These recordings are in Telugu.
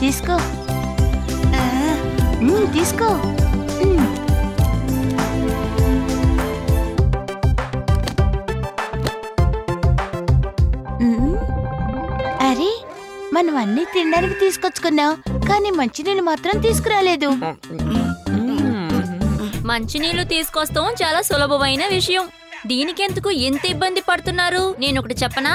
తీసుకో తీసుకో. అరే మనం అన్ని తినడానికి తీసుకొచ్చుకున్నాం, కానీ మంచినీళ్ళు మాత్రం తీసుకురాలేదు. మంచినీళ్లు తీసుకొస్తాం చాలా సులభమైన విషయం. దీనికెందుకు ఇంత ఇబ్బంది పడుతున్నారు? నేనొకటి చెప్పనా?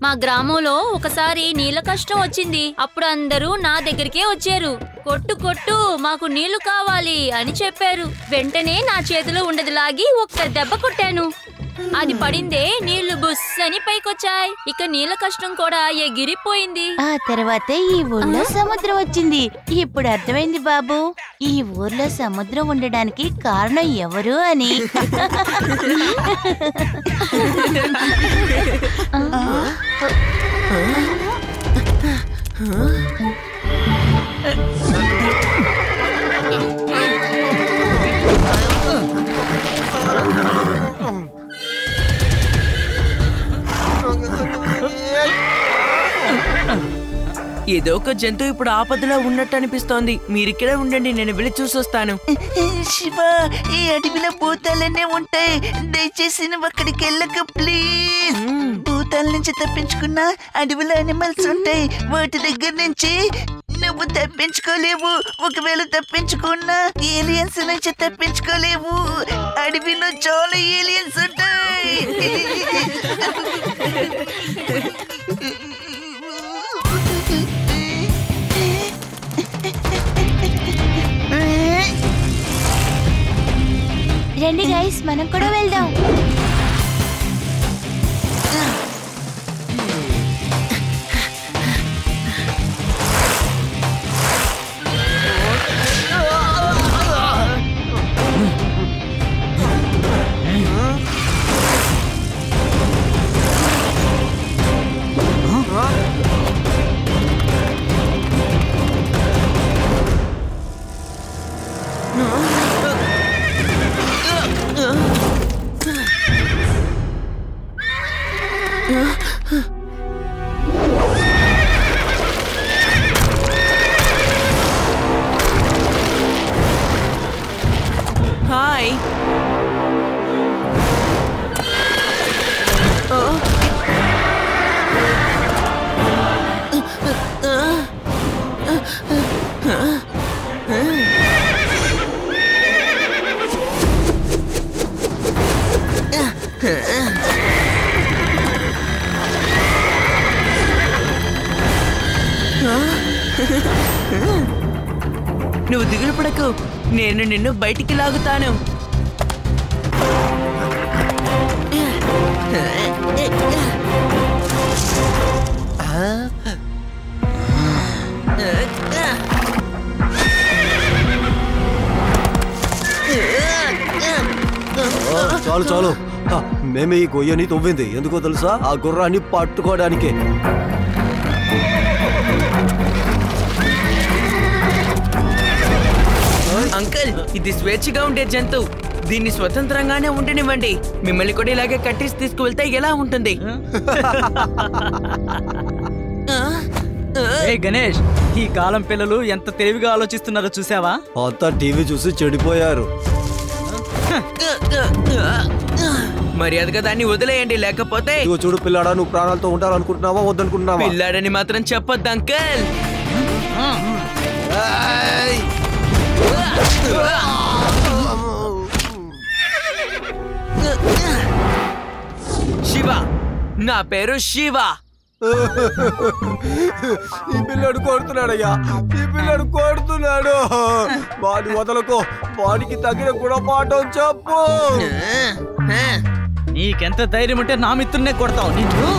మా గ్రామంలో ఒకసారి నీళ్ళ కష్టం వచ్చింది. అప్పుడు అందరూ నా దగ్గరికే వచ్చారు. కొట్టు కొట్టు, మాకు నీళ్లు కావాలి అని చెప్పారు. వెంటనే నా చేతిలో ఉండదు లాగి ఒక్క దెబ్బ కొట్టాను. అది పడిందే నీళ్లు బుస్ అని పైకొచ్చాయి. ఇక నీళ్ళ కష్టం కూడా ఎగిరిపోయింది. ఆ తర్వాత ఈ ఊర్లో సముద్రం వచ్చింది. ఇప్పుడు అర్థమైంది బాబు, ఈ ఊర్లో సముద్రం ఉండడానికి కారణం ఎవరు అని. ఏదో ఒక జంతువు ఇప్పుడు ఆపదలో ఉన్నట్టు అనిపిస్తోంది. మీరిక్కడే ఉండండి, నేను వెళ్ళి చూసొస్తాను. శివ, ఈ అడవిలో భూతాలనే ఉంటాయి. దయచేసి నువ్వు అక్కడికి వెళ్ళక ప్లీజ్. భూతాల నుంచి తప్పించుకున్నా అడవిలో అనిమల్స్ ఉంటాయి. వాటి దగ్గర నుంచి నువ్వు తప్పించుకోలేవు. ఒకవేళ తప్పించుకున్నా ఏలియన్స్ నుంచి తప్పించుకోలేవు. అడవిలో చాలా ఏలియన్స్ ఉంటాయి. రండి గైస్, మనం కూడా వెళ్దాం. హాయ్. నువ్వు దిగులు పడకు, నేను నిన్ను బయటికి లాగుతాను. చాలు చాలు, మేమే ఈ గొయ్యని తవ్వింది ఎందుకో తెలుసా? ఆ గుర్రాన్ని పట్టుకోవడానికే. అంకల్, ఇది స్వేచ్ఛగా ఉండే జంతువు. దీన్ని స్వతంత్రంగానే ఉండనివ్వండి. మిమ్మల్ని కూడా ఇలాగే కట్టేసి తీసుకువెళ్తే ఎలా ఉంటుంది? గణేష్, ఈ కాలం పిల్లలు ఎంత తెలివిగా ఆలోచిస్తున్నారో చూసావా? అంతా టీవీ చూసి చెడిపోయారు. మర్యాదగా దాన్ని వదిలేయండి, లేకపోతే. చూడు పిల్లాడా, నువ్వు ప్రాణాలతో ఉండాలనుకుంటున్నావా వద్దనుకుంటున్నావా? పిల్లాడని మాత్రం చెప్పొద్దు అంకల్. శివ, నా పేరు శివ. ఈ పిల్లడు కొడుతున్నాడయ్యా, ఈ పిల్లడు కొడుతున్నాడు. వాడి వదలకు, వాడికి తగిన గుణపాఠం చెప్పు. నీకెంత ధైర్యం ఉంటే నా మిత్రున్నే కొడతావు నిన్ను?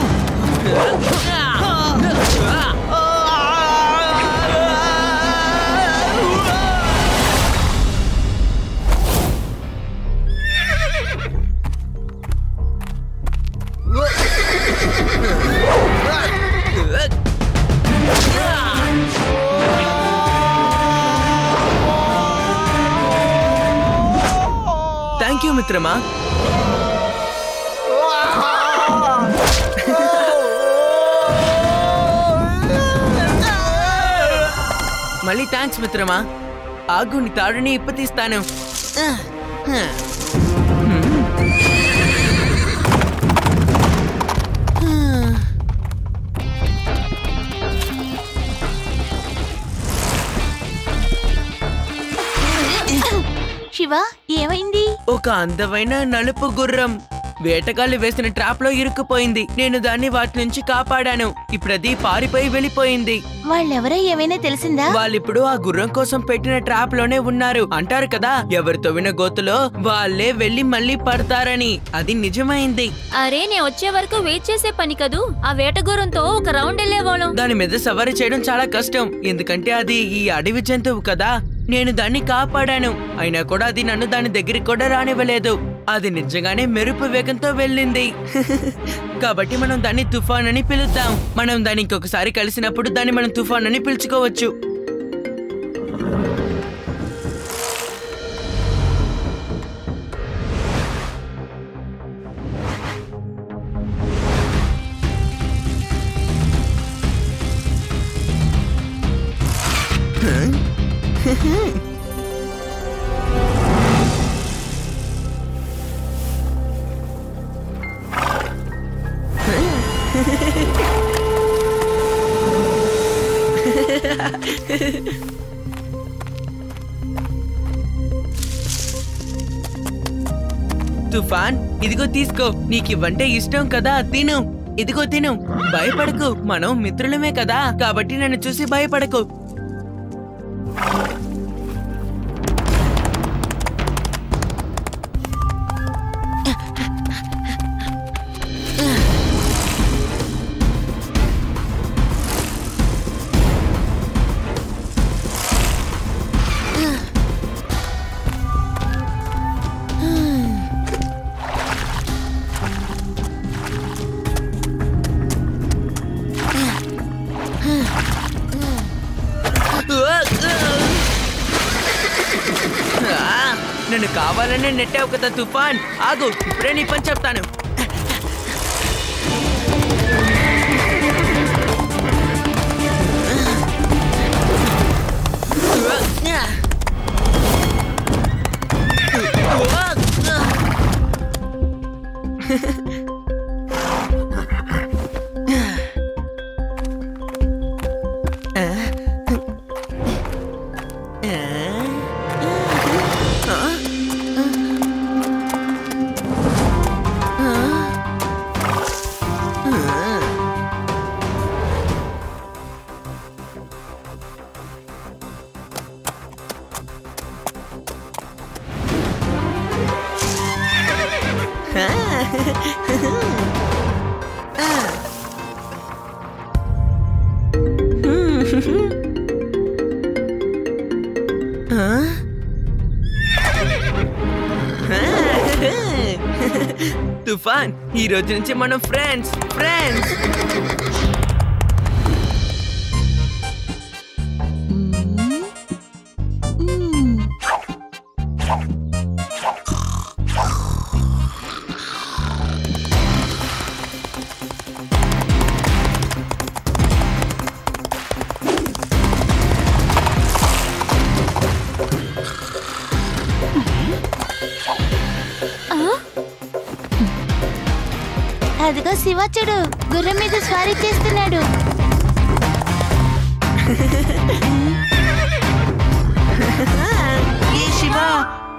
థ్యాంక్ యూ మిత్రమా. మళ్ళీ థ్యాంక్స్ మిత్రమా. ఆగు, నీ తాడుని ఇప్పతీస్తాను. శివ, ఏమైంది? ఒక అందమైన నలుపు గుర్రం వేటగాళ్ళు వేసిన ట్రాప్ లో ఇరుక్కుపోయింది. నేను దాన్ని వాటి నుంచి కాపాడాను. ఇప్పుడు అది పారిపోయి వెళ్ళిపోయింది. వాళ్ళెవరో ఏమైనా తెలిసిందా? వాళ్ళిప్పుడు ఆ గుర్రం కోసం పెట్టిన ట్రాప్ లోనే ఉన్నారు. అంటారు కదా, ఎవరు తవ్విన గోతులో వాళ్ళే వెళ్లి మళ్ళీ పడతారని. అది నిజమైంది. అరే, నేను వచ్చే వరకు వెయిట్ చేసే పని కదూ. ఆ వేటగూరంతో ఒక రౌండ్ వెళ్ళేవాళ్ళం. దాని మీద సవారీ చేయడం చాలా కష్టం, ఎందుకంటే అది ఈ అడవి జంతువు కదా. నేను దాన్ని కాపాడాను, అయినా కూడా అది నన్ను దాని దగ్గరికి కూడా రానివ్వలేదు. అది నిజంగానే మెరుపు వేగంతో వెళ్ళింది. కాబట్టి మనం దాన్ని తుఫాన్ అని పిలుద్దాం. మనం దాన్ని ఇంకొకసారి కలిసినప్పుడు దాన్ని మనం తుఫాన్ అని పిలుచుకోవచ్చు. తుఫాన్, ఇదిగో తీసుకో. నీకివ్వంటే ఇష్టం కదా, తిను. ఇదిగో తిను. భయపడకు, మనం మిత్రులమే కదా, కాబట్టి నన్ను చూసి భయపడకు. నన్ను కావాలనే నెట్టావు కదా తుఫాన్. ఆగు, ఇప్పుడే నీ పని చెప్తాను. తుఫాన్, ఈ రోజు నుంచి మనం ఫ్రెండ్స్. అదిగో శివ చూడు, గుర్రం మీద స్వారీ చేస్తున్నాడు. ఏ శివ,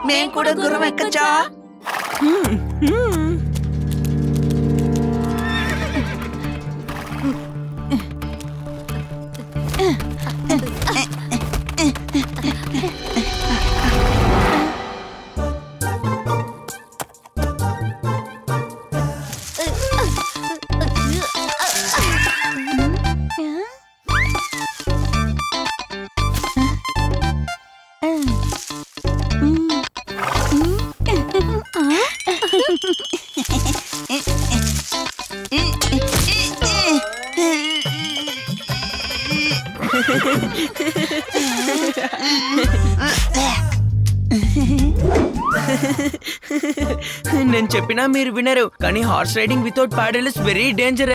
మేం కూడా గుర్రం ఎక్కచ్చా? నేను చెప్పినా మీరు వినరు, కానీ horse riding without ప్యాడల్ is very dangerous.